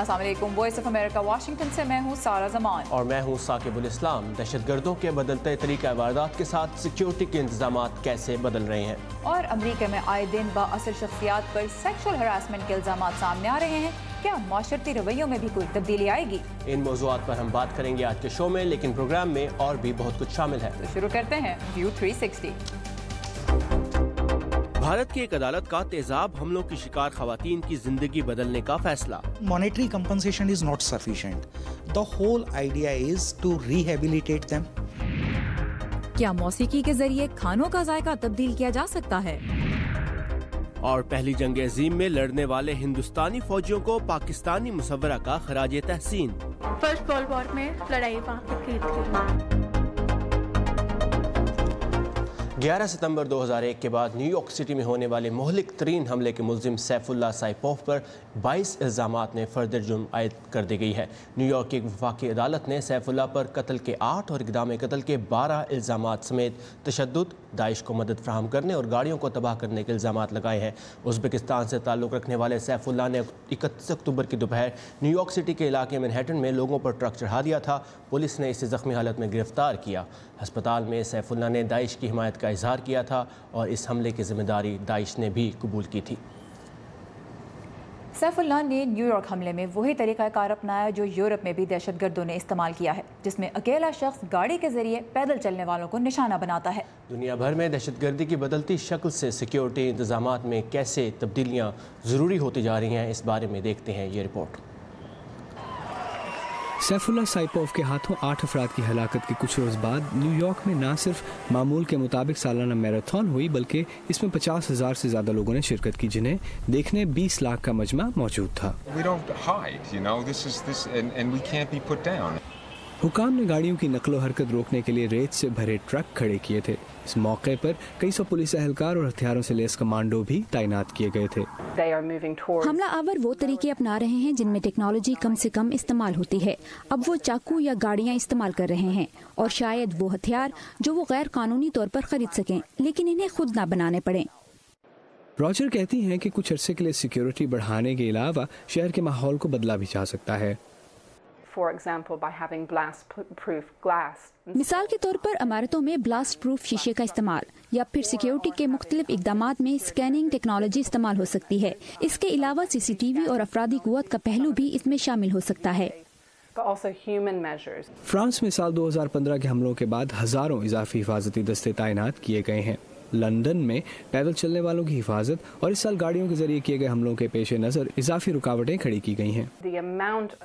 अस्सलाम वालेकुम। Voice of America Washington से मैं हूँ सारा जमान और मैं हूँ साकिबुल इस्लाम। दहशतगर्दों के बदलते तरीका वारदात के साथ सिक्योरिटी के इंतजाम कैसे बदल रहे हैं और अमरीका में आए दिन बाअसर शख्सियात पर सेक्सुअल हरासमेंट के इल्जाम सामने आ रहे हैं। क्या माशरती रवैयों में भी कोई तब्दीली आएगी? इन मौज़ूआत पर हम बात करेंगे आज के शो में, लेकिन प्रोग्राम में और भी बहुत कुछ शामिल है। तो शुरू करते हैं व्यू 360। भारत की एक अदालत का तेजाब हमलों की शिकार खवातीन की जिंदगी बदलने का फैसला। Monetary compensation is not sufficient. The whole idea is to rehabilitate them. क्या मौसीकी के जरिए खानों का जायका तब्दील किया जा सकता है? और पहली जंग अजीम में लड़ने वाले हिंदुस्तानी फौजियों को पाकिस्तानी मुसव्वरा का खराज तहसीन। फर्स्ट वर्ल्ड वॉर में लड़ाई वहाँ पर की थी। 11 सितंबर 2001 के बाद न्यूयॉर्क सिटी में होने वाले मुहलिक तरीन हमले के मुलजिम सैफुल्लाह साइपोव पर 22 इल्ज़ामात में फर्दर जुर्म आयद कर दी गई है। न्यूयॉर्क की एक वफाकी अदालत ने सैफुल्लाह पर कत्ल के 8 और इक़दाम कत्ल के 12 इल्ज़ामात समेत तशद्दुद, दाइश को मदद फ्राहम करने और गाड़ियों को तबाह करने के इल्ज़ामात लगाए हैं। उज़्बेकिस्तान से ताल्लुक़ रखने वाले सैफुल्लाह ने 31 अक्टूबर की दोपहर न्यूयॉर्क सिटी के इलाके मैनहट्टन में लोगों पर ट्रक चढ़ा दिया था। पुलिस ने इसे ज़ख्मी हालत में गिरफ्तार किया। अस्पताल में सैफुल्लाह ने दाइश की हिमायत का इजहार किया था और इस हमले की जिम्मेदारी दाइश ने भी कबूल की थी। सैफुल्लाह ने न्यूयॉर्क हमले में वही तरीक़ाकार अपनाया जो यूरोप में भी दहशतगर्दों ने इस्तेमाल किया है, जिसमें अकेला शख्स गाड़ी के जरिए पैदल चलने वालों को निशाना बनाता है। दुनिया भर में दहशतगर्दी की बदलती शक्ल से सिक्योरिटी इंतजामात में कैसे तब्दीलियाँ ज़रूरी होती जा रही हैं, इस बारे में देखते हैं ये रिपोर्ट। सैफुल्लाह साइपोव के हाथों 8 अफराद की हलाकत के कुछ रोज़ बाद न्यूयॉर्क में न सिर्फ मामूल के मुताबिक सालाना मैराथन हुई, बल्कि इसमें 50,000 से ज़्यादा लोगों ने शिरकत की, जिन्हें देखने 20 लाख का मजमा मौजूद था। हुकाम ने गाड़ियों की नकलो हरकत रोकने के लिए रेत से भरे ट्रक खड़े किए थे। इस मौके पर कई सौ पुलिस एहलकार और हथियारों से लैस कमांडो भी तैनात किए गए थे। हमला आवर वो तरीके अपना रहे हैं जिनमें टेक्नोलॉजी कम से कम इस्तेमाल होती है। अब वो चाकू या गाड़ियां इस्तेमाल कर रहे हैं और शायद वो हथियार जो वो गैर कानूनी तौर पर खरीद सकें, लेकिन इन्हें खुद ना बनाने पड़े। रॉजर कहती हैं कि कुछ अरसे के लिए सिक्योरिटी बढ़ाने के अलावा शहर के माहौल को बदला भी जा सकता है। मिसाल के तौर पर इमारतों में ब्लास्ट प्रूफ शीशे का इस्तेमाल या फिर सिक्योरिटी के मुख्तलिफ इक़दामात में स्कैनिंग टेक्नोलॉजी इस्तेमाल हो सकती है। इसके अलावा CCTV और अफरादी कुव्वत का पहलू भी इसमें शामिल हो सकता है। फ्रांस में साल 2015 के हमलों के बाद हजारों इजाफी हिफाजती दस्ते तैनात किए गए हैं। लंदन में पैदल चलने वालों की हिफाजत और इस साल गाड़ियों के जरिए किए गए हमलों के पेश नज़र इजाफी रुकावटें खड़ी की गई हैं।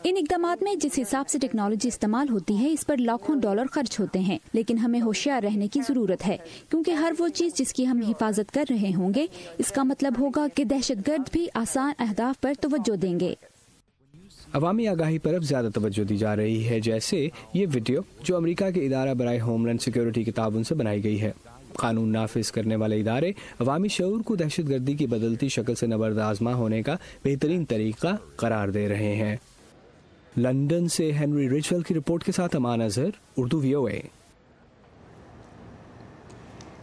इन इक़दामात में जिस हिसाब से टेक्नोलॉजी इस्तेमाल होती है, इस पर लाखों डॉलर खर्च होते हैं, लेकिन हमें होशियार रहने की जरूरत है, क्योंकि हर वो चीज जिसकी हम हिफाजत कर रहे होंगे, इसका मतलब होगा कि दहशतगर्द भी आसान अहदाफ पर तवज्जो देंगे। अवामी आगाही पर अब ज्यादा तवज्जो दी जा रही है, जैसे ये वीडियो जो अमेरिका के इदारा बराए होमलैंड सिक्योरिटी के ताउन से बनाई गई है। कानून नाफिज करने वाले इदारे अवामी शऊर को दहशतगर्दी की बदलती शक्ल से नबर्द आजमा होने का बेहतरीन तरीका करार दे रहे हैं। लंदन से हेनरी रिचवेल की रिपोर्ट के साथ Aman Azhar, Urdu VOA।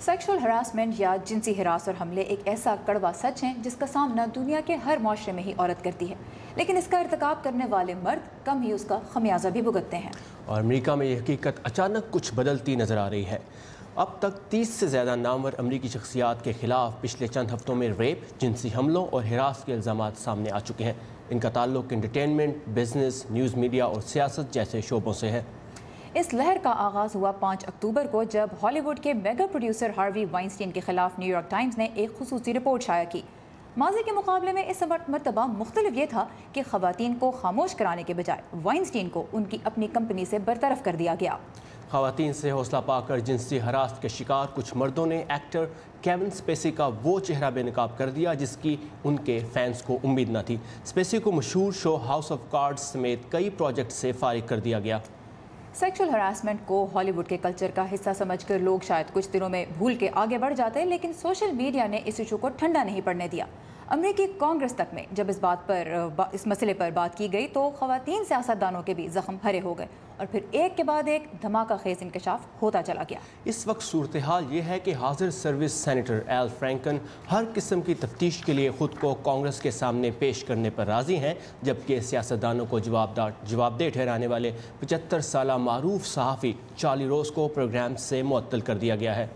Sexual harassment या जिनसी हिरास और हमले एक ऐसा कड़वा सच है जिसका सामना दुनिया के हर माशरे में ही औरत करती है, लेकिन इसका इर्तिकाब करने वाले मर्द कम ही उसका खमियाजा भी भुगतते हैं। और अमेरिका में यह हकीकत अचानक कुछ बदलती नजर आ रही है। अब तक 30 से ज़्यादा नामवर अमरीकी शख्सियात के खिलाफ पिछले चंद हफ्तों में रेप, जिनसी हमलों और हिरास के इल्ज़ामात सामने आ चुके हैं। इनका ताल्लुक एंटरटेनमेंट, बिजनेस, न्यूज़ मीडिया और सियासत जैसे शोबों से है। इस लहर का आगाज़ हुआ 5 अक्टूबर को, जब हॉलीवुड के मेगा प्रोड्यूसर हार्वी वाइनस्टीन के खिलाफ न्यूयॉर्क टाइम्स ने एक खुसूसी रिपोर्ट शाया की। माजी के मुकाबले में इस मरतबा मुख्तलिफ ये था कि ख़वातीन को खामोश कराने के बजाय वाइनस्टीन को उनकी अपनी कंपनी से बरतरफ कर दिया गया। ख़वातीन से हौसला पाकर जिनसी हरास के शिकार कुछ मर्दों ने एक्टर केविन स्पेसी का वो चेहरा बेनकाब कर दिया जिसकी उनके फैंस को उम्मीद न थी। स्पेसी को मशहूर शो हाउस ऑफ कार्ड्स समेत कई प्रोजेक्ट से फारिग कर दिया गया। सेक्सुअल हरासमेंट को हॉलीवुड के कल्चर का हिस्सा समझकर लोग शायद कुछ दिनों में भूल के आगे बढ़ जाते, लेकिन सोशल मीडिया ने इस इशू को ठंडा नहीं पड़ने दिया। अमेरिकी कांग्रेस तक में जब इस मसले पर बात की गई तो खवातीन सियासतदानों के भी जख्म हरे हो गए और फिर एक के बाद एक धमाका खेज इंकशाफ होता चला गया। इस वक्त सूरत हाल ये है कि हाजिर सर्विस सेनेटर एल फ्रैंकन हर किस्म की तफ्तीश के लिए खुद को कांग्रेस के सामने पेश करने पर राजी हैं, जबकि सियासतदानों को जवाबदेह ठहराने वाले 75 साला मारूफ सहाफ़ी चार्ली रोज को प्रोग्राम से मुअत्तल कर दिया गया है।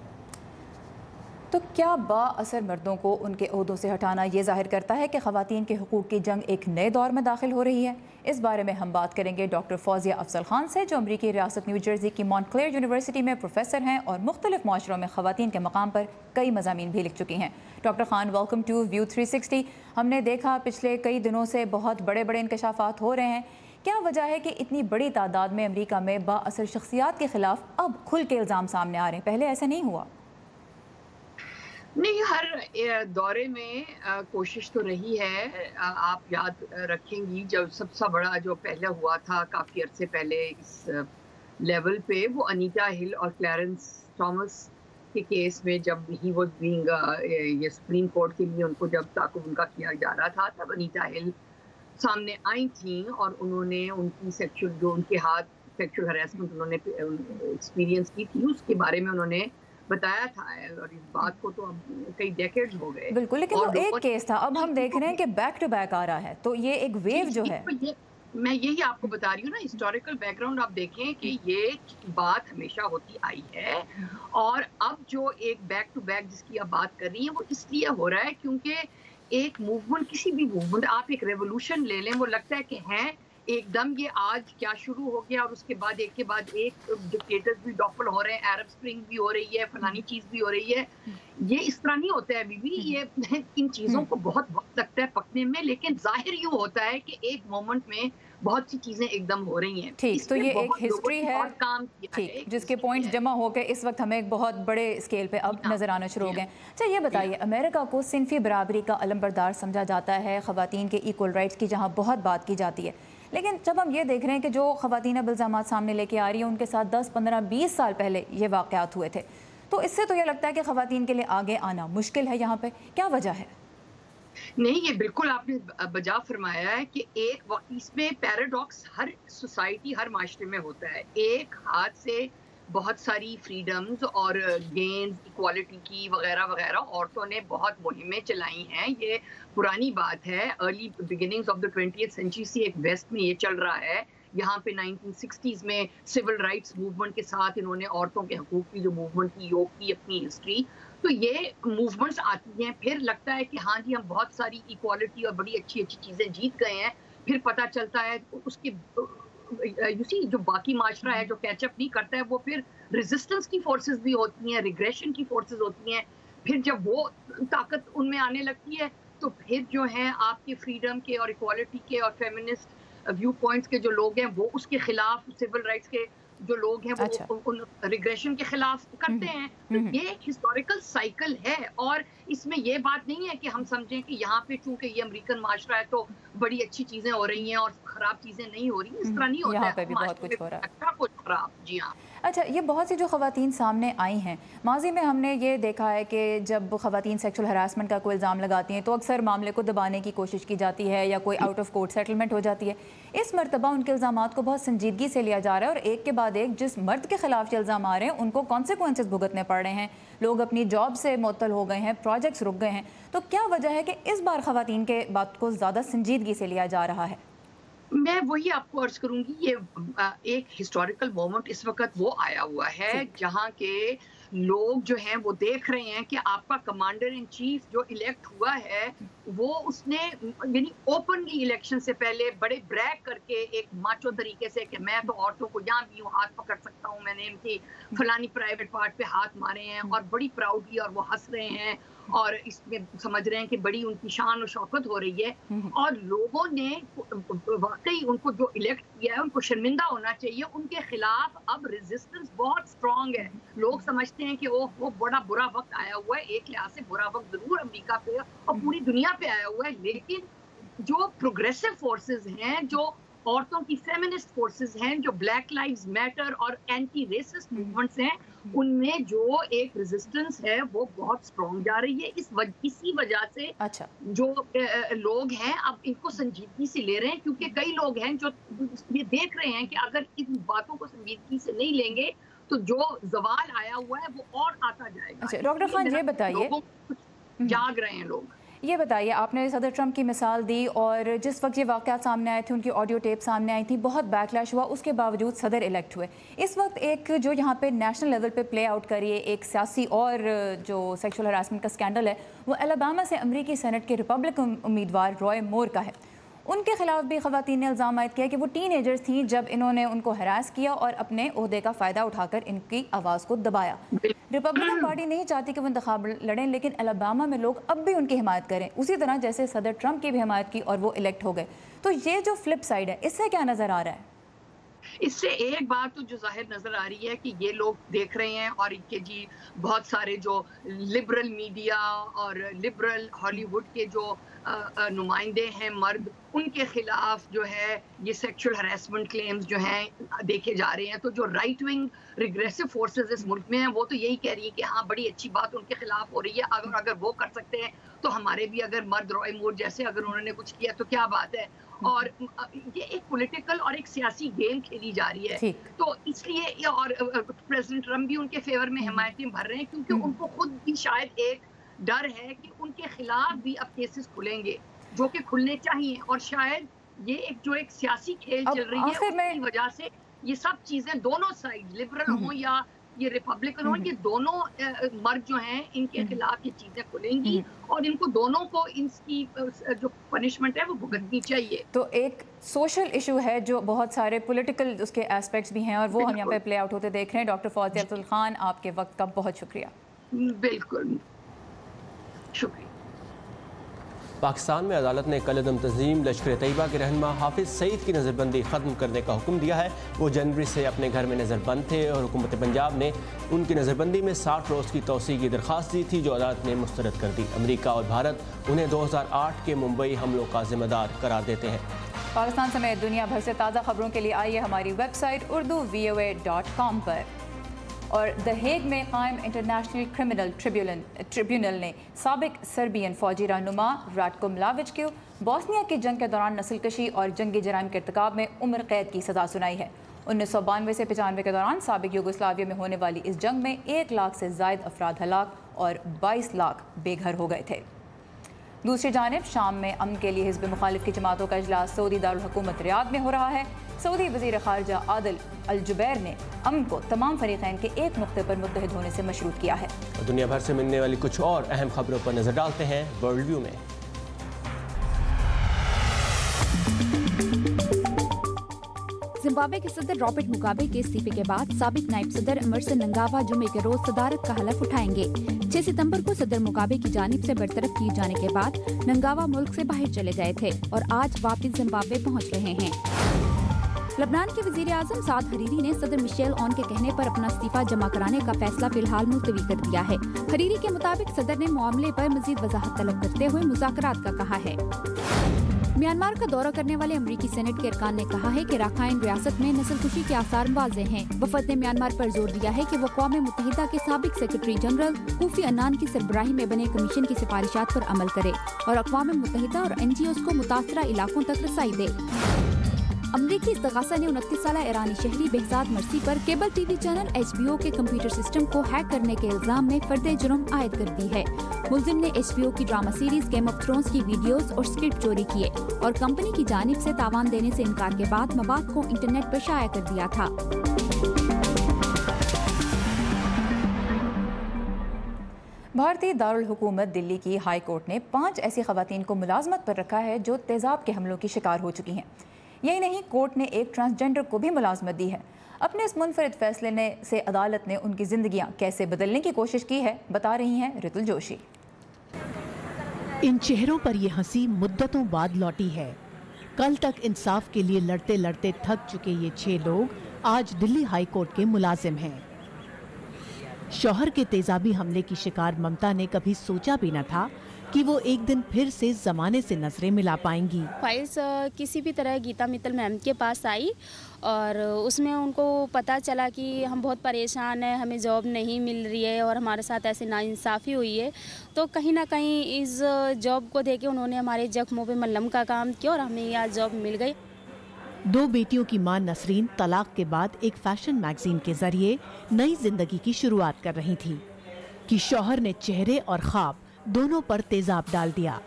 तो क्या बाअसर मर्दों को उनके ओहदों से हटाना ये जाहिर करता है कि ख़वातीन के हुकूक की जंग एक नए दौर में दाखिल हो रही है? इस बारे में हम बात करेंगे डॉक्टर फौजिया अफजल खान से, जो अमरीकी रियासत न्यू जर्सी की मॉन्टक्लेयर यूनिवर्सिटी में प्रोफेसर हैं और मुख्तलिफ माशरों में ख़वातीन के मकाम पर कई मज़ामीन भी लिख चुकी हैं। Doctor Khan, welcome to view 360। हमने देखा पिछले कई दिनों से बहुत बड़े बड़े इंकशाफात हो रहे हैं। क्या वजह है कि इतनी बड़ी तादाद में अमरीका में बाअसर शख्सियात के खिलाफ अब खुल के इल्ज़ाम सामने आ रहे हैं? पहले ऐसा नहीं हुआ। नहीं, हर दौरे में कोशिश तो रही है। आप याद रखेंगी जब सबसे बड़ा जो पहले हुआ था काफ़ी अरसे पहले इस लेवल पे, वो अनीता हिल और क्लैरेंस थॉमस के केस में जब ही वो बीइंग ये सुप्रीम कोर्ट के लिए उनको जब ताक़ुब उनका किया जा रहा था, तब अनीता हिल सामने आई थी और उन्होंने उनकी सेक्सुअल हरासमेंट उन्होंने एक्सपीरियंस की थी, उसके बारे में उन्होंने बताया था। और इस बात को तो अब कई डेकेड्स हो गए। बिल्कुल, लेकिन वो एक केस था, अब हम देख रहे हैं कि बैक टू बैक आ रहा है, तो ये एक वेव जो है। मैं यही आपको बता रही हूँ ना, हिस्टोरिकल बैकग्राउंड आप देखें कि ये बात हमेशा होती आई है और अब जो एक बैक टू बैक जिसकी आप बात कर रही हैं वो इसलिए हो रहा है क्योंकि एक मूवमेंट, किसी भी मूवमेंट, आप एक रेवोल्यूशन ले लें, वो लगता है कि हैं एकदम ये आज क्या शुरू हो गया और उसके बाद एक के बाद एक डिक्टेटर्स भी टॉपल हो रहे हैं, अरब स्प्रिंग भी हो रही है, फलानी चीज भी हो रही है। ये इस तरह नहीं होता है बीबी, ये इन चीजों को बहुत वक्त लगता है पकने में, लेकिन जाहिर यूं होता है कि एक मोमेंट में बहुत सी चीजें एकदम हो रही हैं। ठीक, तो ये एक हिस्ट्री है, काम किया है, जिसके पॉइंट्स जमा होकर इस वक्त हमें एक बहुत बड़े स्केल पे अब नजर आना शुरू हो गए। अच्छा, ये बताइए, अमेरिका को सिनफी बराबरी का अलमबरदार समझा जाता है, खवातीन के इक्वल राइट्स की जहाँ बहुत बात की जाती है, लेकिन जब हम ये देख रहे हैं कि जो खवातीन अब इल्ज़ामात सामने लेके आ रही है उनके साथ 10, 15, 20 साल पहले ये वाक़यात हुए थे, तो इससे तो ये लगता है कि खवातीन के लिए आगे आना मुश्किल है। यहाँ पे क्या वजह है? नहीं, ये बिल्कुल आपने बजा फरमाया है कि एक इसमें पैराडॉक्स हर सोसाइटी, हर माशरे में होता है। एक हाथ से बहुत सारी फ्रीडम्स और गेन्स, इक्वालिटी की वगैरह वगैरह औरतों ने बहुत मुहिमें चलाई हैं। ये पुरानी बात है, early beginnings of the 20th century से एक वेस्ट में ये चल रहा है। यहाँ पे 1960s में सिविल राइट्स मूवमेंट के साथ इन्होंने औरतों के हकूक की जो मूवमेंट की योग की अपनी हिस्ट्री। तो ये मूवमेंट्स आती हैं, फिर लगता है कि हाँ जी हम बहुत सारी इक्वालिटी और बड़ी अच्छी अच्छी चीज़ें जीत गए हैं, फिर पता चलता है उसके जो बाकी माशरा है जो कैचअप नहीं करता है, वो फिर रेजिस्टेंस की फोर्सेस भी होती हैं, रिग्रेशन की फोर्सेस होती हैं। फिर जब वो ताकत उनमें आने लगती है तो फिर जो है आपके फ्रीडम के और इक्वालिटी के और फेमिनिस्ट व्यू पॉइंट्स के जो लोग हैं वो उसके खिलाफ, सिविल राइट्स के जो लोग हैं वो अच्छा। उन रिग्रेशन के खिलाफ करते हैं। तो ये एक हिस्टोरिकल साइकिल है और इसमें ये बात नहीं है कि हम समझें कि यहाँ पे चूंकि ये अमेरिकन माशरा है तो बड़ी अच्छी चीजें हो रही हैं और खराब चीजें नहीं हो रही। इस तरह नहीं होता है, यहाँ पे भी बहुत कुछ हो रहा है, अच्छा कुछ खराब। जी हाँ। अच्छा, ये बहुत सी जो ख़वातीन सामने आई हैं, माजी में हमने ये देखा है कि जब ख़वातीन सेक्सुअल हरासमेंट का कोई इल्ज़ाम लगाती हैं तो अक्सर मामले को दबाने की कोशिश की जाती है या कोई आउट ऑफ कोर्ट सेटलमेंट हो जाती है। इस मरतबा उनके इल्ज़ामात को बहुत संजीदगी से लिया जा रहा है और एक के बाद एक जिस मर्द के खिलाफ जो इल्ज़ाम आ रहे हैं उनको कॉन्सिक्वेंसेस भुगतने पड़ रहे हैं, लोग अपनी जॉब से मुअत्तल हो गए हैं, प्रोजेक्ट्स रुक गए हैं। तो क्या वजह है कि इस बार ख़वातीन के बात को ज़्यादा संजीदगी से लिया जा रहा है? मैं वही आपको अर्ज करूंगी, ये एक हिस्टोरिकल मोमेंट इस वक्त वो आया हुआ है जहाँ के लोग जो हैं वो देख रहे हैं कि आपका कमांडर इन चीफ जो इलेक्ट हुआ है वो उसने यानी ओपनली इलेक्शन से पहले बड़े ब्रैग करके एक माचो तरीके से कि मैं तो औरतों को यहाँ भी हाथ पकड़ सकता हूँ, मैंने इनकी फलानी प्राइवेट पार्ट पे हाथ मारे हैं और बड़ी प्राउडली और वो हंस रहे हैं और इसमें समझ रहे हैं कि बड़ी उनकी शान और शौकत हो रही है। और लोगों ने वाकई उनको जो इलेक्ट किया है उनको शर्मिंदा होना चाहिए। उनके खिलाफ अब रेजिस्टेंस बहुत स्ट्रांग है। लोग समझते हैं कि वो बड़ा बुरा वक्त आया हुआ है, एक लिहाज से बुरा वक्त जरूर अमेरिका पे और पूरी दुनिया पे आया हुआ है, लेकिन जो प्रोग्रेसिव फोर्सेस हैं, जो औरतों की फेमिनिस्ट फोर्सेस हैं, जो ब्लैक लाइव्स मैटर और एंटी रेसिस्ट मूवमेंट्स हैं, उनमें जो एक रेजिस्टेंस है वो बहुत स्ट्रॉन्ग जा रही है। इसी वजह से जो लोग हैं अब इनको संजीदगी से ले रहे हैं, क्योंकि कई लोग हैं जो ये देख रहे हैं कि अगर इन बातों को संजीदगी से नहीं लेंगे तो जो जवाल आया हुआ है वो और आता जाएगा। डॉक्टर खान ये बताइए, जाग रहे हैं लोग, ये बताइए, आपने सदर ट्रंप की मिसाल दी और जिस वक्त ये वाक़यात सामने आए थे, उनकी ऑडियो टेप सामने आई थी, बहुत बैकलैश हुआ, उसके बावजूद सदर इलेक्ट हुए। इस वक्त एक जो यहाँ पे नेशनल लेवल पे प्ले आउट करिए एक सियासी और जो सेक्सुअल हरासमेंट का स्कैंडल है, वो अलाबामा से अमरीकी सेनेट के रिपब्लिकन उम्मीदवार रॉय मूर का है। उनके खिलाफ भी ख़वातीन ने इल्ज़ाम आयद किया कि वो टीनेजर्स थीं जब इन्होंने उनको हरास किया और अपने ओहदे का फ़ायदा उठाकर इनकी आवाज़ को दबाया। रिपब्लिकन पार्टी नहीं चाहती कि वो इंतखाब लड़ें, लेकिन अलाबामा में लोग अब भी उनकी हिमायत करें, उसी तरह जैसे सदर ट्रंप की भी हिमायत की और वो इलेक्ट हो गए। तो ये जो फ्लिप साइड है, इससे क्या नज़र आ रहा है? इससे एक बात तो जो जाहिर नजर आ रही है कि ये लोग देख रहे हैं और इनके जी बहुत सारे जो लिबरल मीडिया और लिबरल हॉलीवुड के जो नुमाइंदे हैं मर्द, उनके खिलाफ जो है ये सेक्सुअल हरासमेंट क्लेम्स जो हैं देखे जा रहे हैं। तो जो राइट विंग रिग्रेसिव फोर्सेस इस मुल्क में हैं वो तो यही कह रही है कि हाँ बड़ी अच्छी बात उनके खिलाफ हो रही है, अगर वो कर सकते हैं तो हमारे भी अगर मर्द रॉय मूर जैसे अगर उन्होंने कुछ किया तो क्या बात है। और ये एक पॉलिटिकल और एक सियासी गेम खेली जा रही है, तो इसलिए और प्रेसिडेंट ट्रम्प भी उनके फेवर में हिमायतें भर रहे हैं, क्योंकि उनको खुद भी शायद एक डर है कि उनके खिलाफ भी अब केसेस खुलेंगे जो कि खुलने चाहिए, और शायद ये एक सियासी खेल चल रही है, उसकी वजह से ये सब चीजें दोनों साइड लिबरल हो या ये रिपब्लिकन हो, ये दोनों मर्द जो हैं इनके खिलाफ ये चीजें खुलेंगी और इनको दोनों को इनकी जो पनिशमेंट है वो भुगतनी चाहिए। तो एक सोशल इशू है जो बहुत सारे पॉलिटिकल उसके एस्पेक्ट्स भी हैं और वो हम यहाँ पे प्ले आउट होते देख रहे हैं। डॉक्टर फौजिया अब्दुल खान, आपके वक्त का बहुत शुक्रिया। बिल्कुल शुक्रिया। पाकिस्तान में अदालत ने कलअदम तंजीम लश्कर तैयबा के रहनुमा हाफिज़ सईद की नज़रबंदी ख़त्म करने का हुक्म दिया है। वो जनवरी से अपने घर में नज़रबंद थे और हुकूमत पंजाब ने उनकी नज़रबंदी में 60 रोज़ की तौसी की दरख्वास्त दी थी, जो अदालत ने मुस्तरद कर दी। अमरीका और भारत उन्हें 2008 के मुंबई हमलों का जिम्मेदार करार देते हैं। पाकिस्तान समेत दुनिया भर से ताज़ा खबरों के लिए आइए हमारी वेबसाइट urdu.voa.com पर। और द हेग में कायम इंटरनेशनल क्रिमिनल ट्रिब्यूनल ने साबिक सर्बियन फौजी रहनुमा राटको मिलाविच को बोस्निया की जंग के दौरान नस्लकशी और जंगी जराइम के इर्तिकाब में उम्र कैद की सज़ा सुनाई है। 1992 से 95 के दौरान साबिक यूगोस्लाविया में होने वाली इस जंग में 1 लाख से ज़ायद अफराद हलाक और 22 लाख बेघर हो गए थे। दूसरी जानिब शाम में अमन के लिए हिज़्ब मुखालिफ की जमातों का इजलास सऊदी दारुल हुकूमत रियाद में हो रहा है। सऊदी वज़ीर ख़ारजा आदिल अल जुबैर ने अमन को तमाम फरीक़ैन के एक नुक्ते पर मुत्तहिद होने से मशरूत किया है। दुनिया भर से मिलने वाली कुछ और अहम खबरों पर नजर डालते हैं वर्ल्ड व्यू में। जिम्बाब्वे के सदर रॉबर्ट मुगाबे के इस्तीफे के बाद साबिक नायब सदर एमरसन नंगावा जुमे के रोज सदारत का हलफ उठाएंगे। 6 सितंबर को सदर मुगाबे की जानिब से बरतरफ किए जाने के बाद नंगावा मुल्क से बाहर चले गए थे और आज वापस जिम्बाब्वे पहुंच रहे हैं। लबनान के वजीर आजम साद हरीरी ने सदर मिशेल ऑन के कहने पर अपना इस्तीफा जमा कराने का फैसला फिलहाल मुलतवी कर दिया है। हरीरी के मुताबिक सदर ने मामले पर मजीद वजाहत तलब करते हुए मुज़ाकरात का कहा है। म्यांमार का दौरा करने वाले अमरीकी सेनेट के अरकान ने कहा है कि राखाइन रियासत में नस्लकुशी के आसार वाज़ेह हैं। वफद ने म्यांमार पर जोर दिया है कि वो अक़वाम मुत्तहिदा के साबिक सेक्रेटरी जनरल कोफी अन्नान की सरबराही में बने कमीशन की सिफारिशात पर अमल करे और अक़वाम मुत्तहिदा और NGOs को मुतासरा इलाकों तक रसाई दे। अमरीकी इस्तग़ासा ने 29 साला ईरानी शहरी बेहजाद मर्सी पर केबल TV चैनल HBO के कंप्यूटर सिस्टम को हैक करने के इल्जाम में फर्द जुर्म आयद कर दी है। मुल्जिम ने HBO की drama series game of thrones की वीडियोस और स्क्रिप्ट चोरी किए और कंपनी की जानिब से तावान देने से इनकार के बाद मवाद को इंटरनेट पर शाया कर दिया था। भारतीय दारुल हुकूमत दिल्ली की हाई कोर्ट ने 5 ऐसी खवातीन को मुलाजमत पर रखा है जो तेजाब के हमलों की शिकार हो चुकी हैं। यही नहीं, कोर्ट ने एक ट्रांसजेंडर को भी मुलाजमत दी है। अपने इस मुनफरिद फैसले से अदालत ने उनकी जिंदगियां कैसे बदलने की कोशिश की है, बता रही हैं रितुल जोशी। इन चेहरों पर ये हंसी मुद्दतों बाद लौटी है। कल तक इंसाफ के लिए लड़ते लड़ते थक चुके ये 6 लोग आज दिल्ली हाई कोर्ट के मुलाजिम हैं। शौहर के तेजाबी हमले की शिकार ममता ने कभी सोचा भी न था कि वो एक दिन फिर से जमाने से नजरें मिला पाएंगी। फाइल्स किसी भी तरह गीता मित्तल मैम के पास आई और उसमें उनको पता चला कि हम बहुत परेशान हैं, हमें जॉब नहीं मिल रही है और हमारे साथ ऐसे नाइंसाफ़ी हुई है। तो कहीं ना कहीं इस जॉब को देके उन्होंने हमारे जख्मों पे मलहम का काम किया और हमें यह जॉब मिल गई। 2 बेटियों की मां नसरीन तलाक के बाद एक फैशन मैगजीन के जरिए नई जिंदगी की शुरुआत कर रही थी कि शौहर ने चेहरे और ख्वाब दोनों पर तेजाब डाल दिया।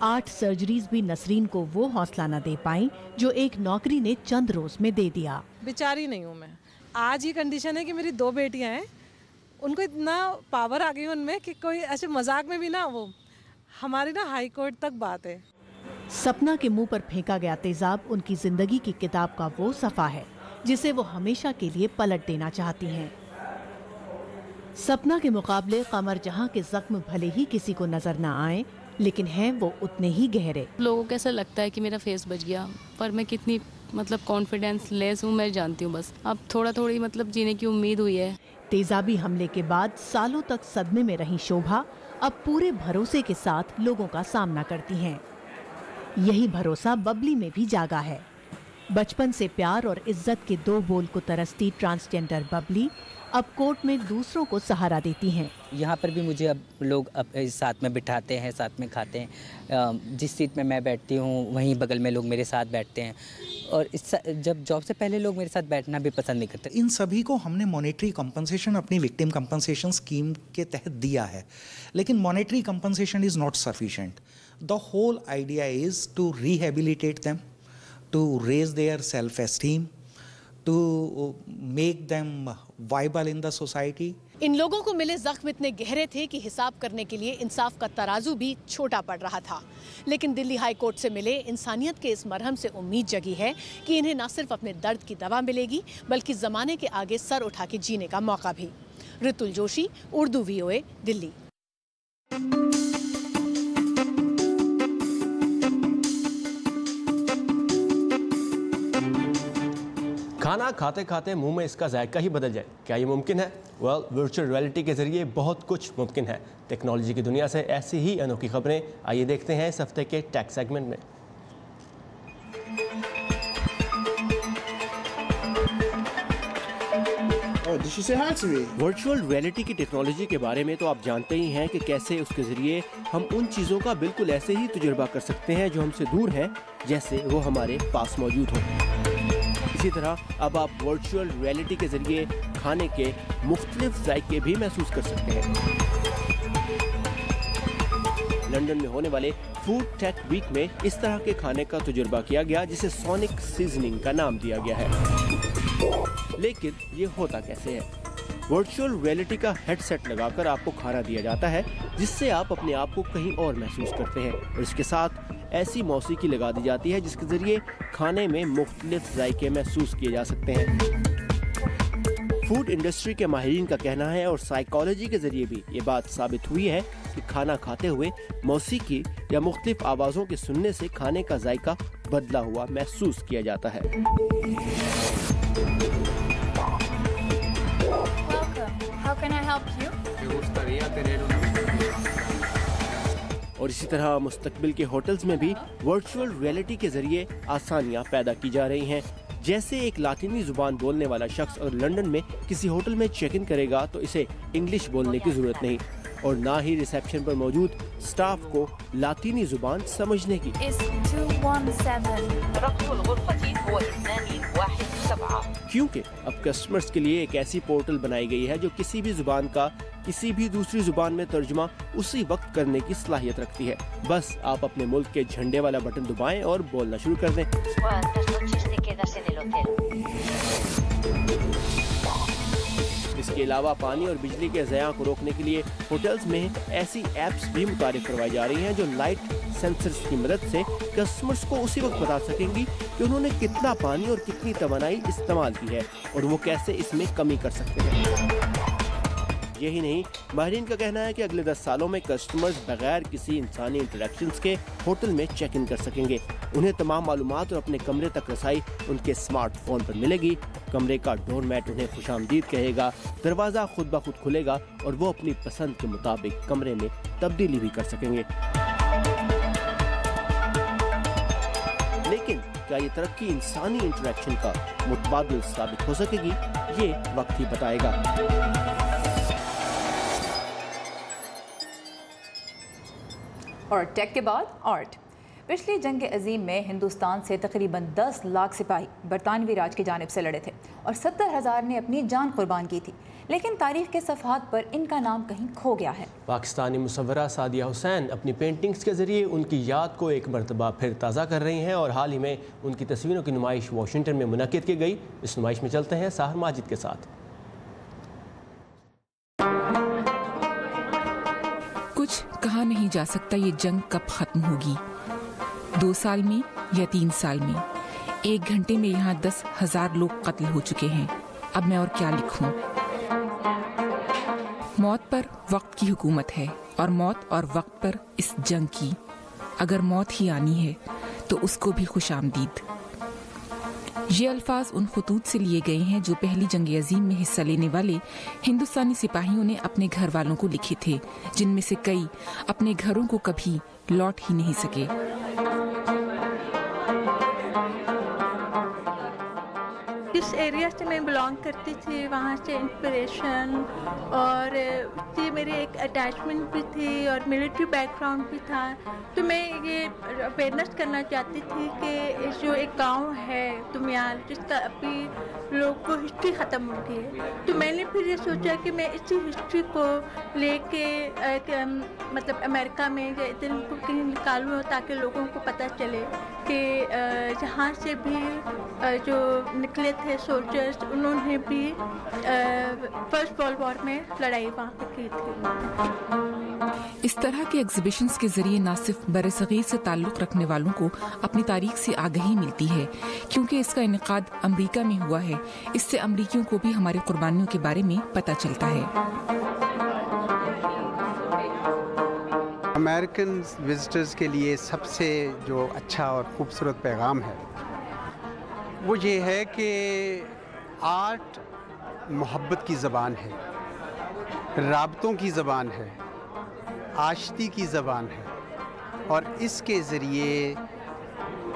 8 सर्जरीज भी नसरीन को वो हौसला न दे पाई जो एक नौकरी ने चंद रोज में दे दिया। बेचारी नहीं हूँ मैं। आज ये कंडीशन है कि मेरी 2 बेटियां हैं, उनको इतना पावर आ गई उनमें कि कोई ऐसे मजाक में भी ना, वो हमारी ना हाई कोर्ट तक बात है। सपना के मुंह पर फेंका गया तेजाब उनकी जिंदगी की किताब का वो सफा है जिसे वो हमेशा के लिए पलट देना चाहती हैं। सपना के मुकाबले कमर जहां के जख्म भले ही किसी को नजर न आए, लेकिन हैं वो उतने ही गहरे। लोगों को ऐसा लगता है कि मेरा फेस बच गया, पर मैं कितनी कॉन्फिडेंस लेस हूँ मैं जानती हूँ। बस अब थोड़ी जीने की उम्मीद हुई है। तेजाबी हमले के बाद सालों तक सदमे में रही शोभा अब पूरे भरोसे के साथ लोगों का सामना करती हैं। यही भरोसा बबली में भी जागा है। बचपन से प्यार और इज्जत के 2 बोल को तरसती ट्रांसजेंडर बबली अब कोर्ट में दूसरों को सहारा देती हैं। यहाँ पर भी मुझे अब लोग साथ में बिठाते हैं, साथ में खाते हैं। जिस सीट में मैं बैठती हूँ वहीं बगल में लोग मेरे साथ बैठते हैं और जब जॉब से पहले लोग मेरे साथ बैठना भी पसंद नहीं करते। इन सभी को हमने मॉनेटरी कंपनसेशन अपनी विक्टिम कंपनसेशन स्कीम के तहत दिया है, लेकिन monetary compensation is not sufficient. The whole idea is to rehabilitate them, to raise their self esteem, to make them viable in the society. इन लोगों को मिले जख्म इतने गहरे थे कि हिसाब करने के लिए इंसाफ का तराजू भी छोटा पड़ रहा था। लेकिन दिल्ली हाई कोर्ट से मिले इंसानियत के इस मरहम से उम्मीद जगी है कि इन्हें न सिर्फ अपने दर्द की दवा मिलेगी बल्कि जमाने के आगे सर उठा के जीने का मौका भी। ऋतुल जोशी, उर्दू VOA, दिल्ली। खाना खाते खाते मुंह में इसका जायका ही बदल जाए, क्या ये मुमकिन है? वेल, वर्चुअल रियलिटी के जरिए बहुत कुछ मुमकिन है। टेक्नोलॉजी की दुनिया से ऐसी ही अनोखी खबरें आइए देखते हैं इस हफ्ते के टेक सेगमेंट में। वर्चुअल रियलिटी की टेक्नोलॉजी के बारे में तो आप जानते ही हैं कि कैसे उसके जरिए हम उन चीज़ों का बिल्कुल ऐसे ही तजुर्बा कर सकते हैं जो हमसे दूर हैं, जैसे वो हमारे पास मौजूद हो। इसी तरह अब आप वर्चुअल रियलिटी के जरिए खाने के मुख्तलिफ जायके भी महसूस कर सकते हैं। लंदन में होने वाले फूड टेक वीक में इस तरह के खाने का तजुर्बा किया गया जिसे सोनिक सीजनिंग का नाम दिया गया है। लेकिन ये होता कैसे है? वर्चुअल रियलिटी का हेडसेट लगाकर आपको खाना दिया जाता है जिससे आप अपने आप को कहीं और महसूस करते हैं और इसके साथ ऐसी मौसीकी लगा दी जाती है जिसके जरिए खाने में मुख्तलिफ जायके महसूस किए जा सकते हैं। फूड इंडस्ट्री के माहिरीन का कहना है और साइकोलॉजी के जरिए भी ये बात साबित हुई है कि खाना खाते हुए मौसीकी या मुख्तलिफ आवाज़ों के सुनने से खाने का जायका बदला हुआ महसूस किया जाता है। How can I help you? और इसी तरह मुस्तकबिल के होटल्स में भी वर्चुअल रियलिटी के जरिए आसानियां पैदा की जा रही हैं। जैसे एक लातीनी जुबान बोलने वाला शख्स अगर लंदन में किसी होटल में चेक इन करेगा तो इसे इंग्लिश बोलने की जरूरत नहीं और ना ही रिसेप्शन पर मौजूद स्टाफ को लातीनी जुबान समझने की। क्योंकि अब कस्टमर्स के लिए एक ऐसी पोर्टल बनाई गई है जो किसी भी जुबान का किसी भी दूसरी जुबान में तर्जुमा उसी वक्त करने की सलाहियत रखती है। बस आप अपने मुल्क के झंडे वाला बटन दबाएं और बोलना शुरू कर दें। इसके अलावा पानी और बिजली के ज़या को रोकने के लिए होटल्स में ऐसी एप्स भी मुतारिफ करवाई जा रही हैं जो लाइट सेंसर्स की मदद से कस्टमर्स को उसी वक्त बता सकेंगी कि उन्होंने कितना पानी और कितनी तवानाई इस्तेमाल की है और वो कैसे इसमें कमी कर सकते हैं। यही नहीं, माहिरीन का कहना है कि अगले 10 सालों में कस्टमर्स बगैर किसी इंसानी इंटरेक्शंस के होटल में चेक इन कर सकेंगे। उन्हें तमाम मालूमात और अपने कमरे तक रसाई उनके स्मार्टफोन पर मिलेगी। कमरे का डोरमैट उन्हें खुशामदीद कहेगा, दरवाज़ा खुद ब खुद खुलेगा और वो अपनी पसंद के मुताबिक कमरे में तब्दीली भी कर सकेंगे। लेकिन क्या ये तरक्की इंसानी इंटरेक्शन का मुतबादिल साबित हो सकेगी, ये वक्त ही बताएगा। और टेक के बाद आर्ट। पिछली जंग अजीम में हिंदुस्तान से तकरीबन 10 लाख सिपाही बरतानवी राज की जानिब से लड़े थे और 70,000 ने अपनी जान कुर्बान की थी, लेकिन तारीख के सफ़हात पर इनका नाम कहीं खो गया है। पाकिस्तानी मुसव्वरा सादिया हुसैन अपनी पेंटिंग्स के ज़रिए उनकी याद को एक मरतबा फिर ताज़ा कर रही हैं और हाल ही में उनकी तस्वीरों की नुमाइश वाशिंगटन में मुनक़िद की गई। इस नुमाइश में चलते हैं साहर माजिद के साथ। कुछ कहा नहीं जा सकता ये जंग कब ख़त्म होगी, 2 साल में या 3 साल में। 1 घंटे में यहाँ 10,000 लोग कत्ल हो चुके हैं। अब मैं और क्या लिखूं? मौत पर वक्त की हुकूमत है और मौत और वक्त पर इस जंग की। अगर मौत ही आनी है तो उसको भी खुशामदीद। ये अल्फाज उन खुतूत से लिए गए हैं जो पहली जंग अजीम में हिस्सा लेने वाले हिंदुस्तानी सिपाहियों ने अपने घर वालों को लिखे थे, जिनमें से कई अपने घरों को कभी लौट ही नहीं सके। जिस एरिया से मैं बिलोंग करती थी वहाँ से इंस्पिरेशन और उससे मेरी एक अटैचमेंट भी थी और मिलिट्री बैकग्राउंड भी था। तो मैं ये अवेयरनेस करना चाहती थी कि जो एक गांव है दुमियाल, जिसका अभी लोगों को हिस्ट्री ख़त्म हो गई है, तो मैंने फिर ये सोचा कि मैं इसी हिस्ट्री को लेके मतलब अमेरिका में या इधर कहीं निकालूँ ताकि लोगों को पता चले कि जहाँ से भी जो निकले थे सोल्जर्स, उन्होंने भी फर्स्ट वर्ल्ड वॉर में लड़ाई वहाँ पर की थी। इस तरह के एग्जीबिशंस के जरिए न सिर्फ बरसगीर से ताल्लुक़ रखने वालों को अपनी तारीख से आगाही मिलती है, क्योंकि इसका इनेकाद अमेरिका में हुआ है। इससे अमेरिकियों को भी हमारी कुर्बानियों के बारे में पता चलता है। अमेरिकन विजिटर्स के लिए सबसे जो अच्छा और ख़ूबसूरत पैगाम है वो ये है कि आर्ट मोहब्बत की ज़बान है, राबतों की ज़बान है, आशिकी की ज़बान है और इसके ज़रिए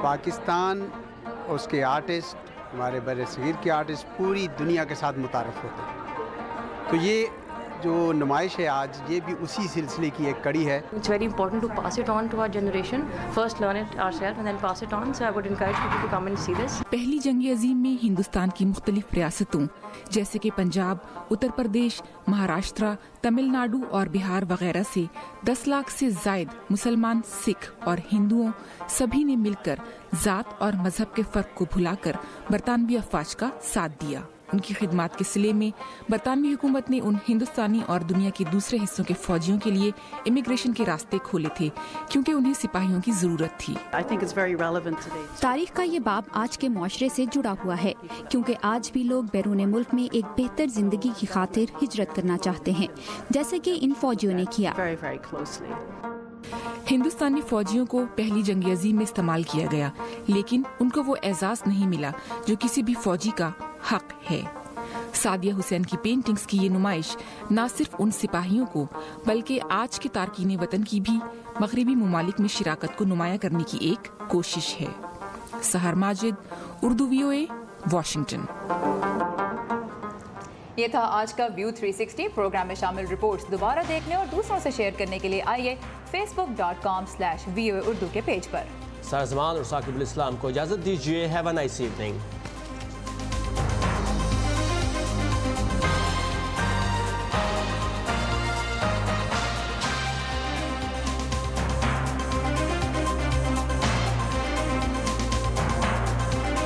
पाकिस्तान और उसके आर्टिस्ट, हमारे बरसगीर के आर्टिस्ट पूरी दुनिया के साथ मुतारफ़ होते हैं। तो ये जो नुमाइश है आज, ये भी उसी सिलसिले की एक कड़ी है। It's very important to pass it on to our generation. First learn it ourselves and then pass it on. So I would encourage people to come and see this. पहली जंग अजीम में हिंदुस्तान की मुख्तलिफ रियासतों जैसे कि पंजाब, उत्तर प्रदेश, महाराष्ट्र, तमिलनाडु और बिहार वगैरह से 10 लाख से जायद मुसलमान, सिख और हिंदुओं सभी ने मिलकर जात और मजहब के फर्क को भुलाकर बरतानवी अफवाज का साथ दिया। उनकी खिदमत के सिले में बरतानवी हुकूमत ने उन हिंदुस्तानी और दुनिया के दूसरे हिस्सों के फौजियों के लिए इमिग्रेशन के रास्ते खोले थे, क्योंकि उन्हें सिपाहियों की जरूरत थी। तारीख का ये बाब आज के मुआशरे से जुड़ा हुआ है, क्योंकि आज भी लोग बैरून मुल्क में एक बेहतर जिंदगी की खातिर हिजरत करना चाहते हैं, जैसे कि इन फौजियों ने किया। हिंदुस्तानी फौजियों को पहली जंग अजीम में इस्तेमाल किया गया, लेकिन उनको वो एजाज नहीं मिला जो किसी भी फौजी का हक है। सादिया हुसैन की पेंटिंग्स की ये नुमाइश न सिर्फ उन सिपाहियों को बल्कि आज के तारकीन वतन की भी मगरिबी ममालिक में शिराकत को नुमाया करने की एक कोशिश है। सहर माजिद, उर्दू VOA, वाशिंगटन। ये था आज का व्यू 360। प्रोग्राम में शामिल रिपोर्ट्स दोबारा देखने और दूसरों से शेयर करने के लिए आइए facebook.com/VOA उर्दू के पेज पर। साजमान और साकिबुल इस्लाम को इजाज़त दीजिए। Have a nice evening.